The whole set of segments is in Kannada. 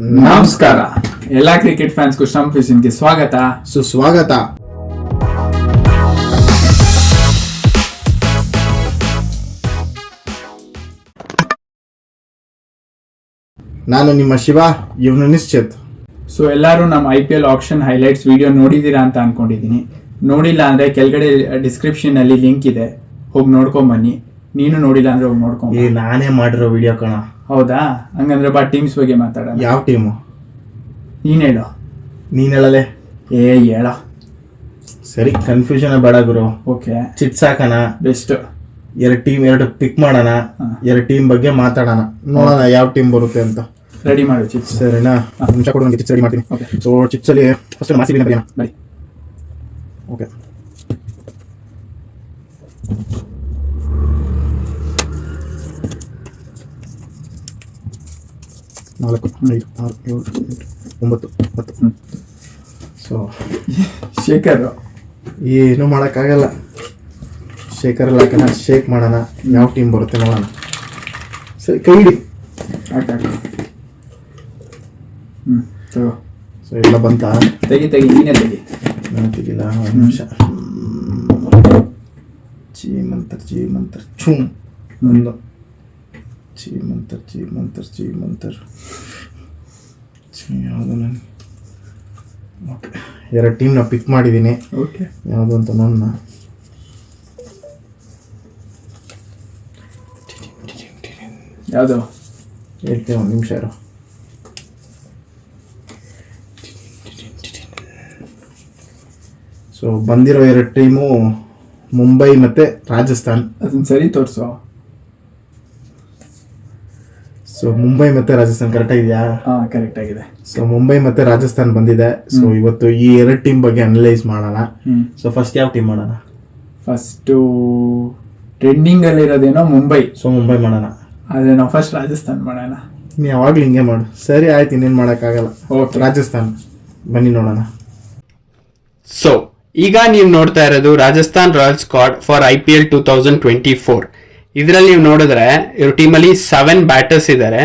ನಮಸ್ಕಾರ ಎಲ್ಲಾ ಕ್ರಿಕೆಟ್ ಫ್ಯಾನ್ಸ್ಗೂ ಸ್ಟಂಪ್ ವಿಷನ್ಗೆ ಸ್ವಾಗತ ಸುಸ್ವಾಗತ. ನಾನು ನಿಮ್ಮ ಶಿವ, ಇವನು ನಿಶ್ಚಿತ್. ಸೊ ಎಲ್ಲರೂ ನಮ್ಮ IPL ಆಕ್ಷನ್ ಹೈಲೈಟ್ಸ್ ವಿಡಿಯೋ ನೋಡಿದೀರಾ ಅಂತ ಅನ್ಕೊಂಡಿದೀನಿ. ನೋಡಿಲ್ಲ ಅಂದ್ರೆ ಕೆಳಗಡೆ ಡಿಸ್ಕ್ರಿಪ್ಷನ್ ಅಲ್ಲಿ ಲಿಂಕ್ ಇದೆ, ಹೋಗಿ ನೋಡ್ಕೊಂಡ್ ಬನ್ನಿ. ನೀನು ನೋಡಿಲ್ಲ ಅಂದ್ರೆ ಹೋಗಿ ನೋಡ್ಕೊಂಡ್ ಈ ನಾನೇ ಮಾಡಿರೋ ವಿಡಿಯೋ ಕಣ. ಹೌದಾ? ಹಂಗಂದ್ರೆ ಬಾ ಟೀಮ್ಸ್ ಬಗ್ಗೆ ಮಾತಾಡೋಣ. ಯಾವ ಟೀಮು? ನೀನ್ ಹೇಳು. ನೀನ್ ಹೇಳಲೆ. ಹೇಳ. ಸರಿ, ಕನ್ಫ್ಯೂಷನ್ ಬೇಡ ಗುರು. ಓಕೆ, ಚಿಟ್ ಸಾಕಣ. ಬೆಸ್ಟ್. ಎರಡು ಪಿಕ್ ಮಾಡೋಣ, ಎರಡು ಟೀಮ್ ಬಗ್ಗೆ ಮಾತಾಡೋಣ, ನೋಡೋಣ ಯಾವ ಟೀಮ್ ಬರುತ್ತೆ ಅಂತ. ರೆಡಿ ಮಾಡು ಚಿಟ್ಸ್. ಸರಿನಾ? ನಿಮಿಷ ಕೊಡು, ನನಗೆ ಚಿಟ್ಸ್ ರೆಡಿ ಮಾಡ್ತೀನಿ. ಸೊ ಚಿಟ್ಸ್ ಅಲ್ಲಿ ಫಸ್ಟ್ ಮಾಸಿ ಬರೆಯೋಣ. ಬರಿ. ಓಕೆ, ನಾಲ್ಕು, 5, 6, 7, 8, 9, 10. ಸೊ ಶೇಖರ್ ಏನು ಮಾಡೋಕ್ಕಾಗಲ್ಲ. ಶೇಖರ್ ಹಾಕೋಣ, ಶೇಕ್ ಮಾಡೋಣ, ಯಾವ ಟೀಮ್ ಬರುತ್ತೆ ನೋಡೋಣ. ಸರಿ, ಕೈ ಹಿಡಿ. ಸೊ ಎಲ್ಲ ಬಂತ? ತೆಗಿ, ನೀನೇ ತೆಗಿ. ನಾನು ತೆಗಿಲ್ಲ, ಒಂದು ನಿಮಿಷ. ಜಿ ಮಂತ್ರ ಛೂಮ್ ಒಂದು. ಜಿ ಮಂತ್ರ ಯಾವುದು? ನಾನು ಓಕೆ, ಎರಡು ಟೀಮ್ನ ಪಿಕ್ ಮಾಡಿದ್ದೀನಿ. ಓಕೆ, ಯಾವುದು ಅಂತ ನೋಡೋಣ. ಯಾವುದು ಹೇಳ್ತೀನಿ, ಒಂದು ನಿಮಿಷ ಇರು. ಸೊ ಬಂದಿರೋ ಎರಡು ಟೀಮು ಮುಂಬೈ ಮತ್ತು ರಾಜಸ್ಥಾನ್. ಅದನ್ನ ಸರಿ ತೋರಿಸು. ಸೊ ಮುಂಬೈ ಮತ್ತು ರಾಜಸ್ಥಾನ್ ಕರೆಕ್ಟ್ ಆಗಿದೆಯಾ? ಹಾಂ, ಕರೆಕ್ಟ್ ಆಗಿದೆ. ಸೊ ಮುಂಬೈ ಮತ್ತು ರಾಜಸ್ಥಾನ್ ಬಂದಿದೆ. ಸೊ ಇವತ್ತು ಈ ಎರಡು ಟೀಮ್ ಬಗ್ಗೆ ಅನಲೈಸ್ ಮಾಡೋಣ. ಸೊ ಫಸ್ಟ್ ಯಾವ ಟೀಮ್ ಮಾಡೋಣ? ಫಸ್ಟು ಟ್ರೆಂಡಿಂಗ್ ಅಲ್ಲಿ ಇರೋದೇನೋ ಮುಂಬೈ. ಸೊ ಮುಂಬೈ ಮಾಡೋಣ. ಅದೇ ನಾವು ಫಸ್ಟ್ ರಾಜಸ್ಥಾನ್ ಮಾಡೋಣ. ನೀ ಯಾವಾಗಲೂ ಹಿಂಗೆ ಮಾಡು. ಸರಿ ಆಯ್ತು, ಇನ್ನೇನು ಮಾಡೋಕ್ಕಾಗಲ್ಲ. ಓಕೆ, ರಾಜಸ್ಥಾನ್ ಬನ್ನಿ ನೋಡೋಣ. ಸೊ ಈಗ ನೀವು ನೋಡ್ತಾ ಇರೋದು Rajasthan Royals squad for IPL 2024. ಇದರಲ್ಲಿ ನೀವು ನೋಡಿದ್ರೆ ಇವ್ರ ಟೀಮಲ್ಲಿ 7 ಬ್ಯಾಟರ್ಸ್ ಇದ್ದಾರೆ,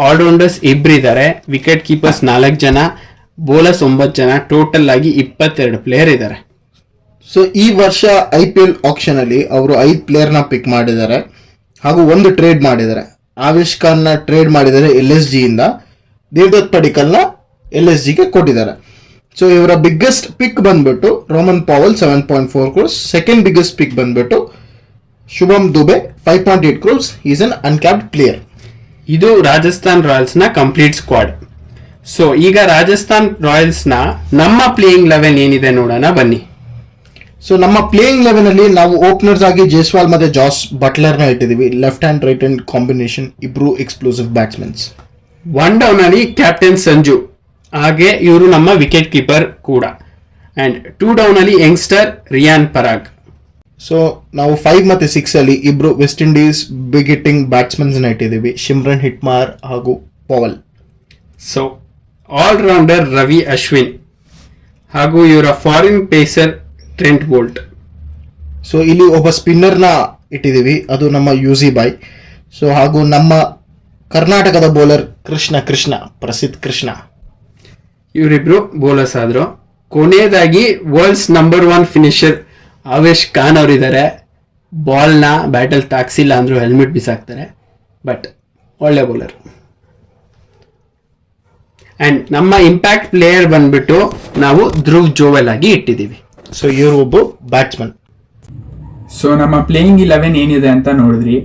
ಆಲ್ರೌಂಡರ್ಸ್ 2 ಇದ್ದಾರೆ, ವಿಕೆಟ್ ಕೀಪರ್ಸ್ 4 ಜನ, ಬೌಲರ್ಸ್ 9 ಜನ, ಟೋಟಲ್ ಆಗಿ 22 ಪ್ಲೇಯರ್ ಇದ್ದಾರೆ. ಸೊ ಈ ವರ್ಷ IPL ಆಕ್ಷನ್ ಅಲ್ಲಿ ಅವರು 5 ಪ್ಲೇಯರ್ನ ಪಿಕ್ ಮಾಡಿದ್ದಾರೆ ಹಾಗೂ ಒಂದು ಟ್ರೇಡ್ ಮಾಡಿದ್ದಾರೆ. ಆವೇಶ್ ಖಾನ್ನ ಟ್ರೇಡ್ ಮಾಡಿದ್ದಾರೆ LSG ಇಂದ. ದೇವದತ್ ಪಡಿಕಲ್ನ LSGಗೆ ಕೊಟ್ಟಿದ್ದಾರೆ. ಸೊ ಇವರ ಬಿಗ್ಗೆಸ್ಟ್ ಪಿಕ್ ಬಂದ್ಬಿಟ್ಟು Rovman Powell 7.4 crores. Second biggest pick ಬಂದ್ಬಿಟ್ಟು Shubham Dube 5.8 crores. Is an uncapped player. ಇದು ರಾಜಸ್ಥಾನ್ ರಾಯಲ್ಸ್ ನ ಕಂಪ್ಲೀಟ್ ಸ್ಕ್ವಾಡ್. ಸೊ ಈಗ ರಾಜಸ್ಥಾನ್ ರಾಯಲ್ಸ್ ನ ನಮ್ಮ ಪ್ಲೇಯಿಂಗ್ 11 ಏನಿದೆ ನೋಡೋಣ ಬನ್ನಿ. ಸೊ ನಮ್ಮ ಪ್ಲೇಯಿಂಗ್ 11 ಅಲ್ಲಿ ನಾವು ಓಪನರ್ಸ್ ಆಗಿ ಜೈಸ್ವಾಲ್ ಮತ್ತೆ ಜಾಸ್ ಬಟ್ಲರ್ನ ಇಟ್ಟಿದ್ದೀವಿ. Left hand right hand combination, ಇಬ್ರು ಎಕ್ಸ್ಪ್ಲೋಸಿವ್ ಬ್ಯಾಟ್ಸ್ಮನ್ಸ್. 1 ಡೌನ್ ಅಲ್ಲಿ ಕ್ಯಾಪ್ಟನ್ ಸಂಜು, ಹಾಗೆ ಇವರು ನಮ್ಮ ವಿಕೆಟ್ ಕೀಪರ್ ಕೂಡ. ಅಂಡ್ 2 ಡೌನ್ ಅಲ್ಲಿ ಯಂಗ್ಸ್ಟರ್ ರಿಯಾನ್ ಪರಾಗ್. ಸೊ ನಾವು 5 ಮತ್ತು 6 ಅಲ್ಲಿ ಇಬ್ರು West Indies big hitting batsmen ಇಟ್ಟಿದ್ದೀವಿ, ಶಿಮ್ರನ್ ಹಿಟ್ಮಾರ್ ಹಾಗೂ Powell. So allrounder Ravi Ashwin ಹಾಗೂ ಇವರ foreign pacer Trent Boult. So ಇಲ್ಲಿ ಒಬ್ಬ ಸ್ಪಿನ್ನರ್ನ ಇಟ್ಟಿದ್ದೀವಿ, ಅದು ನಮ್ಮ ಯೂಸಿ ಬಾಯ್. ಸೊ ಹಾಗೂ ನಮ್ಮ ಕರ್ನಾಟಕದ ಬೌಲರ್ ಕೃಷ್ಣ ಪ್ರಸಿದ್ಧ ಕೃಷ್ಣ. ಇವರಿಬ್ರು ಬೌಲರ್ಸ್ ಆದ್ರು. ಕೊನೆಯದಾಗಿ world's number 1 finisher Avesh Khan ಅವರಿದ್ದಾರೆ. ಬಾಲ್ನ ಬ್ಯಾಟಲ್ ತಾಕ್ಸಿಲ್ಲ ಅಂದ್ರೂ ಹೆಲ್ಮೆಟ್ ಬಿಸಾಕ್ತಾರೆ, ಬಟ್ ಒಳ್ಳೆ ಬೌಲರ್. ಅಂಡ್ ನಮ್ಮ ಇಂಪ್ಯಾಕ್ಟ್ ಪ್ಲೇಯರ್ ಬಂದ್ಬಿಟ್ಟು ನಾವು ಧ್ರುವ್ ಜೋವೆಲ್ ಆಗಿ ಇಟ್ಟಿದ್ದೀವಿ. ಸೊ ಇವರು ಒಬ್ಬ ಬ್ಯಾಟ್ಸ್ಮನ್. ಸೊ ನಮ್ಮ ಪ್ಲೇಯಿಂಗ್ 11 ಏನಿದೆ ಅಂತ ನೋಡಿದ್ರಿ.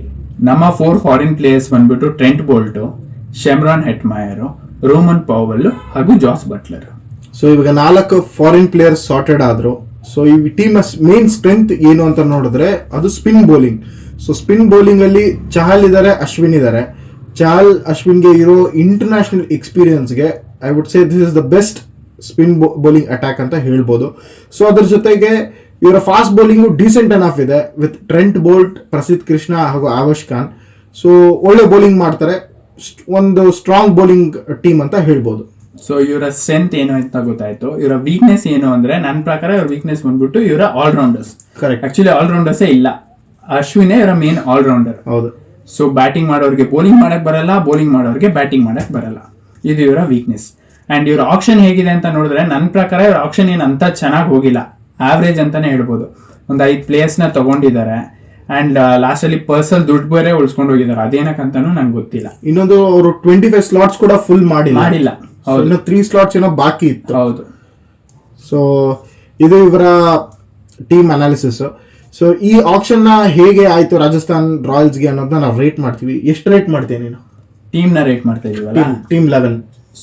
ನಮ್ಮ 4 ಫಾರಿನ್ ಪ್ಲೇಯರ್ಸ್ ಬಂದ್ಬಿಟ್ಟು Trent Boult, Shimron Hetmyer, Rovman Powell ಹಾಗೂ ಜಾಸ್ ಬಟ್ಲರ್. ಸೊ ಇವಾಗ 4 ಫಾರಿನ್ ಪ್ಲೇಯರ್ಸ್ ಸಾರ್ಟೆಡ್ ಆದ್ರು. ಸೊ ಈ ಟೀಮ್ ಮೇನ್ ಸ್ಟ್ರೆಂತ್ ಏನು ಅಂತ ನೋಡಿದ್ರೆ ಅದು spin bowling. So spin bowling ಅಲ್ಲಿ ಚಹಲ್ ಇದ್ದಾರೆ, ಅಶ್ವಿನ್ ಇದ್ದಾರೆ. ಚಹಲ್ ಅಶ್ವಿನ್ಗೆ ಇರೋ ಇಂಟರ್ನ್ಯಾಷನಲ್ ಎಕ್ಸ್ಪೀರಿಯನ್ಸ್ಗೆ I would say this is the best spin bowling attack ಅಂತ ಹೇಳ್ಬೋದು. ಸೊ ಅದ್ರ ಜೊತೆಗೆ ಇವರ ಫಾಸ್ಟ್ ಬೌಲಿಂಗು ಡೀಸೆಂಟ್ ಎನಫ್ ಇದೆ ವಿತ್ ಟ್ರೆಂಟ್ ಬೋಲ್ಟ್, ಪ್ರಸಿದ್ಧ ಕೃಷ್ಣ ಹಾಗೂ ಆವೇಶ್ ಖಾನ್. ಸೊ ಒಳ್ಳೆ ಬೌಲಿಂಗ್ ಮಾಡ್ತಾರೆ, ಒಂದು ಸ್ಟ್ರಾಂಗ್ ಬೌಲಿಂಗ್ ಟೀಮ್ ಅಂತ ಹೇಳ್ಬೋದು. ಸೊ ಇವರ ಸ್ಟ್ರೆಂತ್ ಏನು ಅಂತ ಗೊತ್ತಾಯ್ತು. ಇವರ ವೀಕ್ನೆಸ್ ಏನು ಅಂದ್ರೆ ನನ್ನ ಪ್ರಕಾರ ಇವರ ವೀಕ್ನೆಸ್ ಬಂದ್ಬಿಟ್ಟು ಇವರ ಆಲ್ರೌಂಡರ್ಸ್. ಕರೆಕ್ಟ್. ಆಕ್ಚುಲಿ ಆಲ್ರೌಂಡರ್ಸೇ ಇಲ್ಲ, ಅಶ್ವಿನೇ ಇವರ ಮೇನ್ ಆಲ್ರೌಂಡರ್. ಹೌದು. ಸೊ ಬ್ಯಾಟಿಂಗ್ ಮಾಡೋರಿಗೆ ಬೌಲಿಂಗ್ ಮಾಡಕ್ ಬರಲ್ಲ, ಬೌಲಿಂಗ್ ಮಾಡೋರಿಗೆ ಬ್ಯಾಟಿಂಗ್ ಮಾಡಕ್ ಬರಲ್ಲ. ಇದು ಇವರ ವೀಕ್ನೆಸ್. ಅಂಡ್ ಇವ್ರ ಆಕ್ಷನ್ ಹೇಗಿದೆ ಅಂತ ನೋಡಿದ್ರೆ ನನ್ನ ಪ್ರಕಾರ ಇವ್ರ ಆಕ್ಷನ್ ಏನು ಅಂತ ಚೆನ್ನಾಗಿ ಹೋಗಿಲ್ಲ, ಆವ್ರೇಜ್ ಅಂತಾನೆ ಹೇಳ್ಬೋದು. ಒಂದು 5 ಪ್ಲೇಯರ್ಸ್ ನ ತಗೊಂಡಿದ್ದಾರೆ ಅಂಡ್ ಲಾಸ್ಟ್ ಅಲ್ಲಿ ಪರ್ಸಲ್ ದುಡ್ಡು ಬೇರೆ ಉಳಿಸ್ಕೊಂಡು ಹೋಗಿದ್ದಾರೆ, ಅದೇನಕ್ಕಂತಾನು ನಂಗೆ ಗೊತ್ತಿಲ್ಲ. ಇನ್ನೊಂದು ಅವರು 25 ಸ್ಲಾಟ್ಸ್ ಕೂಡ ಫುಲ್ ಮಾಡಿಲ್ಲ. ಹೌದು, 3 ಸ್ಲಾಟ್ಸ್ ಏನೋ ಬಾಕಿ ಇತ್ತು. ಹೌದು. ಸೊ ಇದು ಇವರ ಟೀಮ್ ಅನಾಲಿಸಿಸ್. ಸೊ ಈ ಆಕ್ಷನ್ ನ ಹೇಗೆ ಆಯ್ತು ರಾಜಸ್ಥಾನ್ ರಾಯಲ್ಸ್ಗೆ ಅನ್ನೋದನ್ನ ನಾವು ರೇಟ್ ಮಾಡ್ತೀವಿ. ಎಷ್ಟು ರೇಟ್ ಮಾಡ್ತೀಯ ನೀನು? ಟೀಮ್ ನ ರೇಟ್ ಮಾಡ್ತಾ ಇದೀವಲ್ಲ, ಟೀಮ್ 11.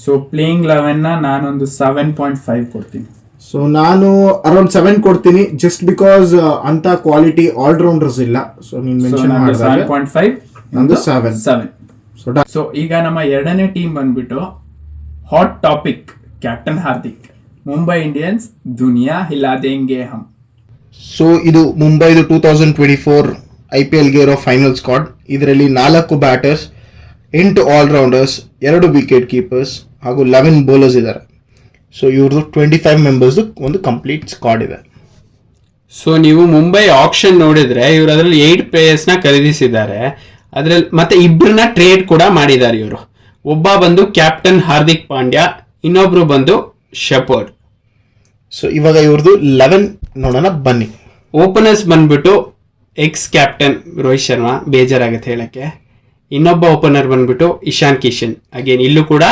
ಸೊ ಪ್ಲೇಯಿಂಗ್ 11 ನ ನಾನೊಂದು 7.5 ಕೊಡ್ತೀನಿ. ಸೊ ನಾನು ಅರೌಂಡ್ 7 ಕೊಡ್ತೀನಿ, ಜಸ್ಟ್ ಬಿಕಾಸ್ ಅಂತ ಕ್ವಾಲಿಟಿ ಆಲ್ರೌಂಡರ್ಸ್ ಇಲ್ಲ. ಸೊ ನೀನ್ ಮೆನ್ಷನ್ ಮಾಡಿದಾಗ 7.5 ನಂದು 7. ಸೊ ಈಗ ನಮ್ಮ ಎರಡನೇ ಟೀಮ್ ಬಂದ್ಬಿಟ್ಟು hot topic captain Hardik, Mumbai Indians ದುನಿಯಾ ಹಿಲಾ ದೇಂಗೆ ಹಮ್. ಸೊ ಇದು ಮುಂಬೈದು 2024 IPLಗೆ ಇರೋ ಫೈನಲ್ ಸ್ಕ್ವಾಡ್. ಇದರಲ್ಲಿ 4 ಬ್ಯಾಟರ್ಸ್, 8 ಆಲ್ರೌಂಡರ್ಸ್, 2 ವಿಕೆಟ್ ಕೀಪರ್ಸ್ ಹಾಗೂ 11 ಬೌಲರ್ಸ್ ಇದ್ದಾರೆ. ಸೊ ಇವ್ರದ್ದು 25 ಮೆಂಬರ್ಸ್ ಒಂದು ಕಂಪ್ಲೀಟ್ ಸ್ಕ್ವಾಡ್ ಇದೆ. ಸೊ ನೀವು ಮುಂಬೈ ಆಕ್ಷನ್ ನೋಡಿದ್ರೆ ಇವರು ಅದರಲ್ಲಿ 8 ಪ್ಲೇಯರ್ಸ್ ನ ಖರೀದಿಸಿದ್ದಾರೆ, ಅದ್ರಲ್ಲಿ ಮತ್ತೆ 2 ಟ್ರೇಡ್ ಕೂಡ ಮಾಡಿದ್ದಾರೆ ಇವರು. ಒಬ್ಬ ಬಂದು ಕ್ಯಾಪ್ಟನ್ ಹಾರ್ದಿಕ್ ಪಾಂಡ್ಯ, ಇನ್ನೊಬ್ರು ಬಂದು ಶೆಪರ್ಡ್. ಸೊ ಇವಾಗ ಇವ್ರದ್ದು 11 ನೋಡೋಣ ಬನ್ನಿ. ಓಪನರ್ಸ್ ಬಂದ್ಬಿಟ್ಟು ಎಕ್ಸ್ ಕ್ಯಾಪ್ಟನ್ ರೋಹಿತ್ ಶರ್ಮಾ, ಬೇಜಾರಾಗುತ್ತೆ ಹೇಳಕ್ಕೆ. ಇನ್ನೊಬ್ಬ ಓಪನರ್ ಬಂದ್ಬಿಟ್ಟು ಇಶಾನ್ ಕಿಶನ್, ಅಗೇನ್ ಇಲ್ಲೂ ಕೂಡ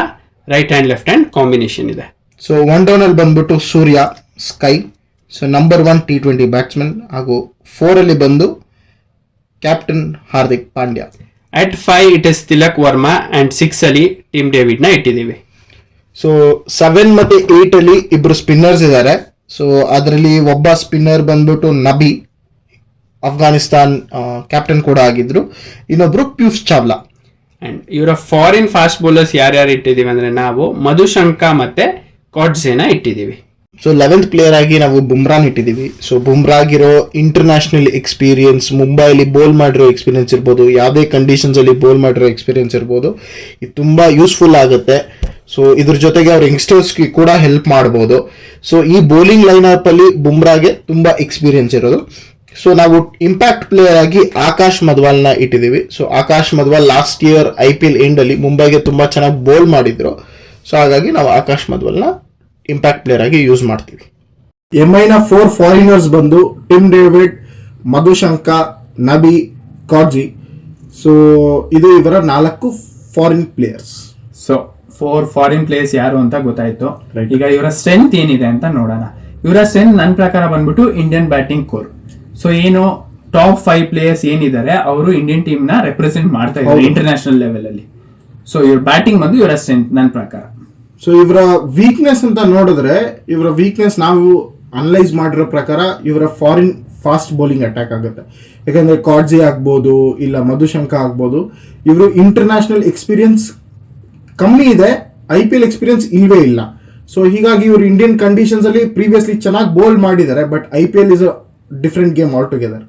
right hand left hand combination ಇದೆ. ಸೊ 1 ಡೌನ್ ಅಲ್ಲಿ ಬಂದ್ಬಿಟ್ಟು Surya SKY, so number 1 T20 batsman, ಹಾಗೂ 4 ಅಲ್ಲಿ ಬಂದು captain Hardik Pandya. At 5 it is Tilak Varma and 6 ಅಲ್ಲಿ ಟೀಮ್ ಡೇವಿಡ್ ನ ಇಟ್ಟಿದ್ದೀವಿ. ಸೊ 7 ಮತ್ತೆ 8 ಅಲ್ಲಿ 2 ಸ್ಪಿನ್ನರ್ಸ್ ಇದ್ದಾರೆ. ಸೊ ಅದರಲ್ಲಿ ಒಬ್ಬ ಸ್ಪಿನ್ನರ್ ಬಂದ್ಬಿಟ್ಟು ನಬಿ, ಅಫ್ಘಾನಿಸ್ತಾನ್ ಕ್ಯಾಪ್ಟನ್ ಕೂಡ ಆಗಿದ್ರು. ಇನ್ನೊಬ್ರು ಪಿಯೂಷ್ ಚಾವ್ಲಾ. ಅಂಡ್ ಇವರ ಫಾರಿನ್ ಫಾಸ್ಟ್ ಬೌಲರ್ಸ್ ಯಾರ್ಯಾರು ಇಟ್ಟಿದ್ದೀವಿ ಅಂದ್ರೆ ನಾವು ಮಧುಶಂಕ ಮತ್ತೆ ಕಾಟ್ಸೆನ ಇಟ್ಟಿದ್ದೀವಿ. ಸೊ 11th ಪ್ಲೇಯರ್ ಆಗಿ ನಾವು ಬುಮ್ರಾನ್ ಇಟ್ಟಿದ್ದೀವಿ. ಸೊ ಬುಮ್ರಾಗಿರೋ ಇಂಟರ್ನ್ಯಾಷನಲ್ ಎಕ್ಸ್ಪೀರಿಯನ್ಸ್, ಮುಂಬೈಲಿ ಬೋಲ್ ಮಾಡಿರೋ ಎಕ್ಸ್ಪೀರಿಯನ್ಸ್ ಇರ್ಬೋದು, ಯಾವುದೇ ಕಂಡೀಷನ್ಸ್ ಅಲ್ಲಿ ಬೋಲ್ ಮಾಡಿರೋ ಎಕ್ಸ್ಪೀರಿಯನ್ಸ್ ಇರ್ಬೋದು, ಇದು ತುಂಬಾ ಯೂಸ್ಫುಲ್ ಆಗುತ್ತೆ. ಸೊ ಇದ್ರ ಜೊತೆಗೆ ಅವ್ರ ಯಂಗ್ಸ್ಟರ್ಸ್ಗೆ ಕೂಡ ಹೆಲ್ಪ್ ಮಾಡ್ಬೋದು. ಸೊ ಈ ಬೌಲಿಂಗ್ ಲೈನಪ್ ಅಲ್ಲಿ ಬುಮ್ರಾಗೆ ತುಂಬಾ ಎಕ್ಸ್ಪೀರಿಯನ್ಸ್ ಇರೋದು. ಸೊ ನಾವು ಇಂಪ್ಯಾಕ್ಟ್ ಪ್ಲೇಯರ್ ಆಗಿ ಆಕಾಶ್ ಮಧ್ವಾಲ್ನ ಇಟ್ಟಿದ್ದೀವಿ. So Akash Madhwal last year IPL end ಅಲ್ಲಿ ಮುಂಬೈಗೆ ತುಂಬಾ ಚೆನ್ನಾಗಿ ಬೋಲ್ ಮಾಡಿದ್ರು. ಸೊ ಹಾಗಾಗಿ ನಾವು ಆಕಾಶ್ ಮಧ್ವಾಲ್ನ ಇಂಪ್ಯಾಕ್ಟ್ ಪ್ಲೇಯರ್ ಆಗಿ ಯೂಸ್ ಮಾಡ್ತೀವಿ. MIನ 4 ಫಾರಿನರ್ಸ್ ಬಂದು Tim David, Madushanka, Nabi, Coetzee. So ಇದು ಇವರ 4 foreign players. So 4 foreign players ಯಾರು ಅಂತ ಗೊತ್ತಾಯ್ತು. ಈಗ ಇವರ ಸ್ಟ್ರೆಂತ್ ಏನಿದೆ ಅಂತ ನೋಡೋಣ. ಇವರ ಸ್ಟ್ರೆಂತ್ ನನ್ನ ಪ್ರಕಾರ ಬಂದ್ಬಿಟ್ಟು ಇಂಡಿಯನ್ ಬ್ಯಾಟಿಂಗ್ ಕೋರ್. ಸೊ ಏನು ಟಾಪ್ 5 ಪ್ಲೇಯರ್ಸ್ ಏನಿದ್ದಾರೆ ಅವರು ಇಂಡಿಯನ್ ಟೀಮ್ ನ ರೆಪ್ರೆಸೆಂಟ್ ಮಾಡ್ತಾ ಇದ್ದಾರೆ ಇಂಟರ್ನ್ಯಾಷನಲ್ ಲೆವೆಲ್ ಅಲ್ಲಿ. ಸೊ ಇವ್ರ ಬ್ಯಾಟಿಂಗ್ ಬಂದು ಇವರ ಸ್ಟ್ರೆಂತ್ ನನ್ನ ಪ್ರಕಾರ. ಸೊ ಇವರ ವೀಕ್ನೆಸ್ ಅಂತ ನೋಡಿದ್ರೆ, ಇವರ ವೀಕ್ನೆಸ್ ನಾವು ಅನಲೈಸ್ ಮಾಡಿರೋ ಪ್ರಕಾರ ಇವರ ಫಾರಿನ್ ಫಾಸ್ಟ್ ಬೌಲಿಂಗ್ ಅಟ್ಯಾಕ್ ಆಗುತ್ತೆ. ಯಾಕಂದ್ರೆ ಕಾರ್ಜಿ ಆಗ್ಬೋದು, ಇಲ್ಲ ಮಧುಶಂಕ ಆಗ್ಬೋದು, ಇವರು ಇಂಟರ್ನ್ಯಾಷನಲ್ ಎಕ್ಸ್ಪೀರಿಯನ್ಸ್ ಕಮ್ಮಿ ಇದೆ, IPL ಎಕ್ಸ್ಪೀರಿಯನ್ಸ್ ಇಲ್ವೇ ಇಲ್ಲ. ಸೊ ಹೀಗಾಗಿ ಇವರು ಇಂಡಿಯನ್ ಕಂಡೀಷನ್ಸ್ ಅಲ್ಲಿ ಪ್ರೀವಿಯಸ್ಲಿ ಚೆನ್ನಾಗಿ ಬೋಲ್ ಮಾಡಿದ್ದಾರೆ, but IPL is a different game all together.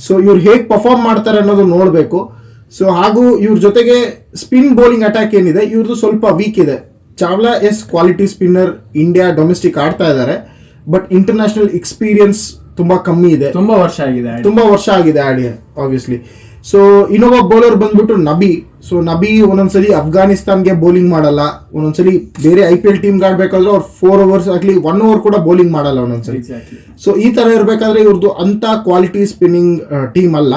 So ಇವ್ರು ಹೇಗೆ ಪರ್ಫಾರ್ಮ್ ಮಾಡ್ತಾರೆ ಅನ್ನೋದು ನೋಡಬೇಕು. ಸೊ ಹಾಗೂ ಇವ್ರ ಜೊತೆಗೆ ಸ್ಪಿನ್ ಬೌಲಿಂಗ್ ಅಟ್ಯಾಕ್ ಏನಿದೆ ಇವ್ರದ್ದು ಸ್ವಲ್ಪ ವೀಕ್ ಇದೆ. Chawla quality spinner, India domestic ಆಡ್ತಾ ಇದ್ದಾರೆ, ಬಟ್ ಇಂಟರ್ನ್ಯಾಷನಲ್ ಎಕ್ಸ್ಪೀರಿಯನ್ಸ್ ತುಂಬಾ ಕಮ್ಮಿ ಇದೆ. ತುಂಬಾ ವರ್ಷ ಆಗಿದೆ ಆಡಿ ಆಬ್ವಿಯಸ್ಲಿ. ಸೊ ಇನ್ನೊಬ್ಬ ಬೌಲರ್ ಬಂದ್ಬಿಟ್ಟು ನಬಿ. ಸೊ ನಬಿ ಒಂದೊಂದ್ಸಲಿ ಅಫ್ಘಾನಿಸ್ತಾನ್ಗೆ ಬೌಲಿಂಗ್ ಮಾಡಲ್ಲ, ಒಂದೊಂದ್ಸಲಿ ಬೇರೆ IPL ಟೀಮ್ಗೆ ಆಡ್ಬೇಕಾದ್ರೆ ಅವ್ರು 4 ಓವರ್ಸ್ ಆಗ್ಲಿ 1 ಓವರ್ ಕೂಡ ಬೌಲಿಂಗ್ ಮಾಡಲ್ಲ ಒಂದೊಂದ್ಸಲಿ. ಸೊ ಈ ತರ ಇರ್ಬೇಕಾದ್ರೆ ಇವ್ರದ್ದು ಅಂತ ಕ್ವಾಲಿಟಿ ಸ್ಪಿನ್ನಿಂಗ್ ಟೀಮ್ ಅಲ್ಲ.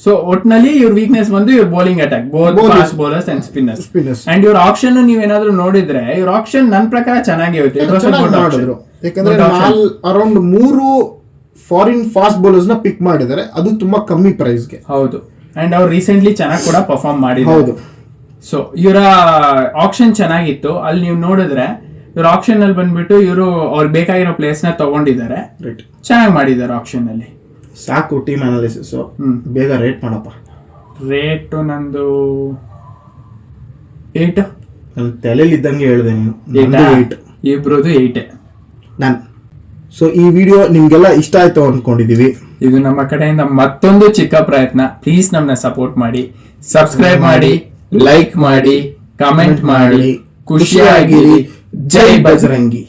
ಸೊ ಒಟ್ನಲ್ಲಿ ಇವ್ರ ವೀಕ್ನೆಸ್ ಬಂದು ಇವ್ರ bowling attack, fast bowlers and spinners. And ಇವ್ರ ಆಕ್ಷನ್ ನೀವೇನಾದ್ರೂ ನೋಡಿದ್ರೆ ಇವ್ರ ಆಕ್ಷನ್ ನನ್ನ ಪ್ರಕಾರ ಚೆನ್ನಾಗಿ ಮಾಡಿದ್ರು. ಯಾಕಂದ್ರೆ ಅರೌಂಡ್ 3 ಫಾರಿನ್ ಫಾಸ್ಟ್ ಬೌಲರ್ಸ್ ನ ಪಿಕ್ ಮಾಡಿದ್ದಾರೆ, ಅದು ತುಂಬಾ ಕಮ್ಮಿ ಪ್ರೈಸ್ಗೆ. ಹೌದು. ಅಂಡ್ ಅವ್ರು ರೀಸೆಂಟ್ಲಿ ಚೆನ್ನಾಗಿ ಕೂಡ ಪರ್ಫಾರ್ಮ್ ಮಾಡಿದ್ರು. ಹೌದು. ಸೊ ಇವರ ಆಕ್ಷನ್ ಚೆನ್ನಾಗಿತ್ತು. ಅಲ್ಲಿ ನೀವು ನೋಡಿದ್ರೆ ಇವ್ರ ಆಕ್ಷನ್ ಅಲ್ಲಿ ಬಂದ್ಬಿಟ್ಟು ಇವರು ಅವ್ರಿಗೆ ಬೇಕಾಗಿರೋ ಪ್ಲೇಸ್ ನ ತಗೊಂಡಿದ್ದಾರೆ, ಚೆನ್ನಾಗಿ ಮಾಡಿದ್ದಾರೆ ಆಕ್ಷನ್ ಅಲ್ಲಿ. ಸಾಕು ಟೀಮ್ ಅನಾಲಿಸಿಸ್. ಬೇಗ ರೇಟ್ ಮಾಡಪ್ಪ. ರೇಟ್ ನಂದು 8. ನನ್ನ ತಲೆಯಲ್ಲಿ ಇದ್ದಂಗೆ ಹೇಳಿದೆ ನೀನು. 8 ಇಬ್ರದು 8 ನಾನು. ಸೊ ಈ ವಿಡಿಯೋ ನಿಮ್ಗೆಲ್ಲ ಇಷ್ಟ ಆಯ್ತು ಅನ್ಕೊಂಡಿದೀವಿ. ಇದು ನಮ್ಮ ಕಡೆಯಿಂದ ಮತ್ತೊಂದು ಚಿಕ್ಕ ಪ್ರಯತ್ನ. ಪ್ಲೀಸ್ ನಮ್ಮನ್ನ ಸಪೋರ್ಟ್ ಮಾಡಿ, ಸಬ್ಸ್ಕ್ರೈಬ್ ಮಾಡಿ, ಲೈಕ್ ಮಾಡಿ, ಕಮೆಂಟ್ ಮಾಡಿ, ಖುಷಿಯಾಗಿರಿ. ಜೈ ಬಜರಂಗಿ.